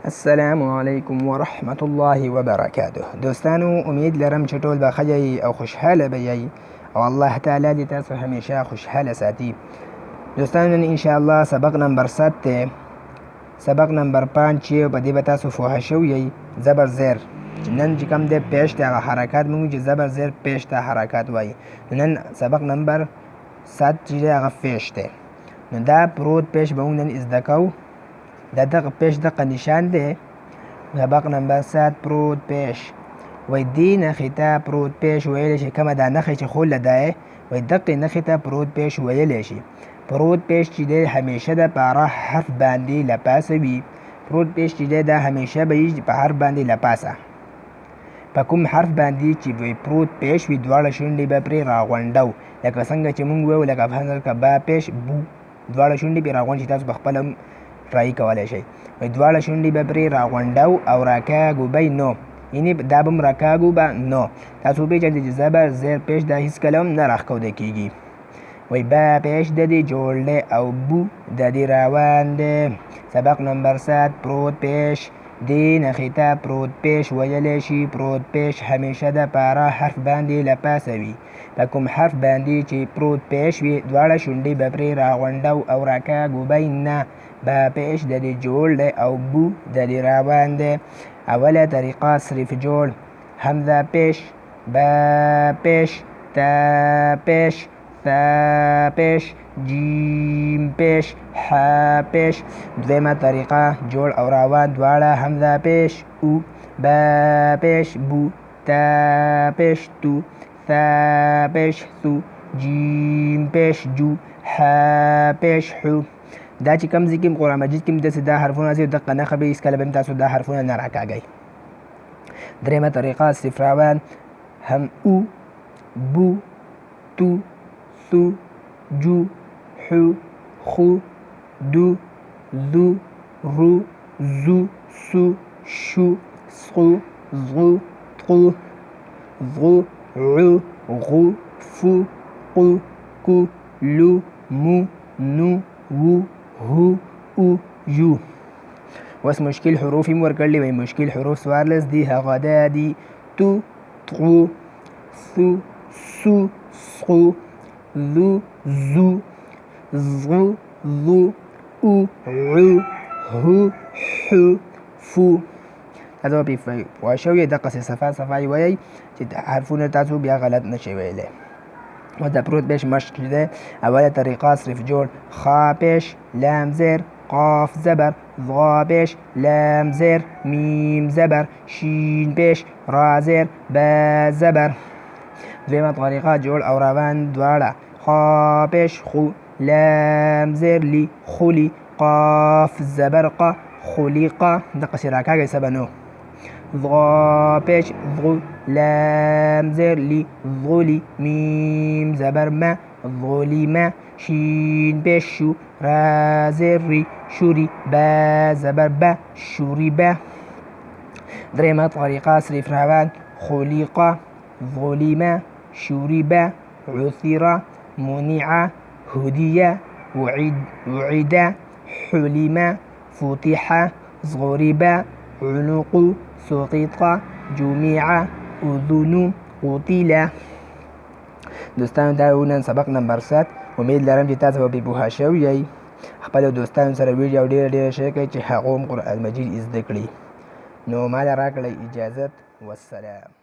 السلام علیکم ورحمت الله وبرکاته. دوستانو امید لرم چې ټول به ښه یئ او خوشحاله به یئ او الله تعالی دې تاسو همیشه خوشحاله ساتي. دوستانو نن انشاءالله سبق نمبر 7 دی، سبق نمبر 5 چې په دې به تاسو پوه شوي یئ. زبر زیر نن چې کوم دی پیش ته هغه حرکات موږ چې زبر زیر پیش ته حرکات وایي. نن سبق نمبر 7 چې دی هغه پیش دی. نو دا پروت پیش به موږ نن زده کوو. دا دغه پیش دغه نشان دی. سبق نمبر 7 پروت پیش وایي دې نښې ته پروت پیش ویلی شي. کومه دا نښې چې خوله ده وایي دغې نښې ته پروت پیش ویلی شي. پروت پیش چې دی همیشه د په هغه حرف باندې له پاسه وي. پروت پیش چې دی دا همیشه به وي په حرف باندې له پاسه. په کوم حرف باندې چې وي پروت پیش وي دواړه شونډې به پرې راغونډو، لکه څنګه چې مونږ وایو لکه په با پیش بو، دواړه شونډې پرې راغونډ شي. تاسو په خپله هم ټرای کولی شئ. وایي دواړه شونډې به پرې راغونډو او راکاږو به نو، یعنې دا به هم راکاږو به نو. تاسو وپېژنئ چې زبر زیر پیش دا هېڅکله هم نه راښکوده کېږي. وایي با پیش د دې جوړ دی او بو د دې روان دی. سبق نمبر 7 پروت پیش دې نښې ته پروت پیش ویلی شي. پروت پیش همیشه د په هغه حرف باندې له پاسه وي. په کوم حرف باندې چې پروت پیش وي دواړه شونډې به پرې راغونډو او راکاږو به نه. با پیش د دې جوړ دی او بو د دې روان دی. اوله طریقه صرف جوړ: حمزه پیش، با پیش، تا پیش، ثا پیش، جیم پیش، ح پیش. دویمه طریقه جوړ او روان دواړه: حمزه پیش او، با پیش بو، تا پیش تو، ثا پیش ثو، جیم پیش جو، ح پیش حو. دا چې کوم ځای کې قرآن مجید کې داسې دا حرفونه دي دغه نښه به هېڅکله به تاسو دا حرفونه نه راکاږئ. درېیمه طریقه صرف روان: هم او، بو، تو، ثو، جو، حو، خو، دو، ذو، رو، زو، سو، شو، سقو، ضغو، طغو، ضغو، عو، غو، فو، قو، کو، لو، مو، نو، وو، هو، او، یو. اوس مشکل حروف یې ورکړلي وایي مشکل حروف 14 دي. هغه دا دي: تو، طغو، ثو، سو، سقو، ذو، زو، ضغو، ضو، او، عو، هو، حو، فو. تاسو به پرې پوه شوي دقسې صفا صفا یې وایئ چې حرفونه تاسو بیا غلط نه شئ ویلی. و د پروت پیش مشق دی. اوله طریقه صرف جوړ: خا پیش، لام زیر، قاف زبر، ضا پیش، لام زیر، میم زبر، شین پیش، را زیر، با زبر. دویمه طریقه جوړ او روان دواړه: خا پیش خو، لام زیر لی، خولی، قاف زبر قا، خلیقه. دقسې راکاږئ څه به نو. ضا پیش ضغو، لام زیر لی، ضغلی، میم زبر ما، ظلم، شین پیش شو، را زیر ری، شوری، با زبر با، شوریبه. درېیمه طریقه صرف روان: خلیقه، ظلم، شوریبه، عثره، منع، هدیه، وعده، حلم، فتح، ضرب، عنق، سقط، جمع، اذن، قتل. دوستانو دا و نن سبق نمبر 7. امید لرم چې تاسو به پرې پوه شوي یئ. خپلو دوستانو سره ویډیو ډېره شیر کړئ چې هغو هم قرآن مجید زده کړي. نو ما له راکړئ اجازت. والسلام.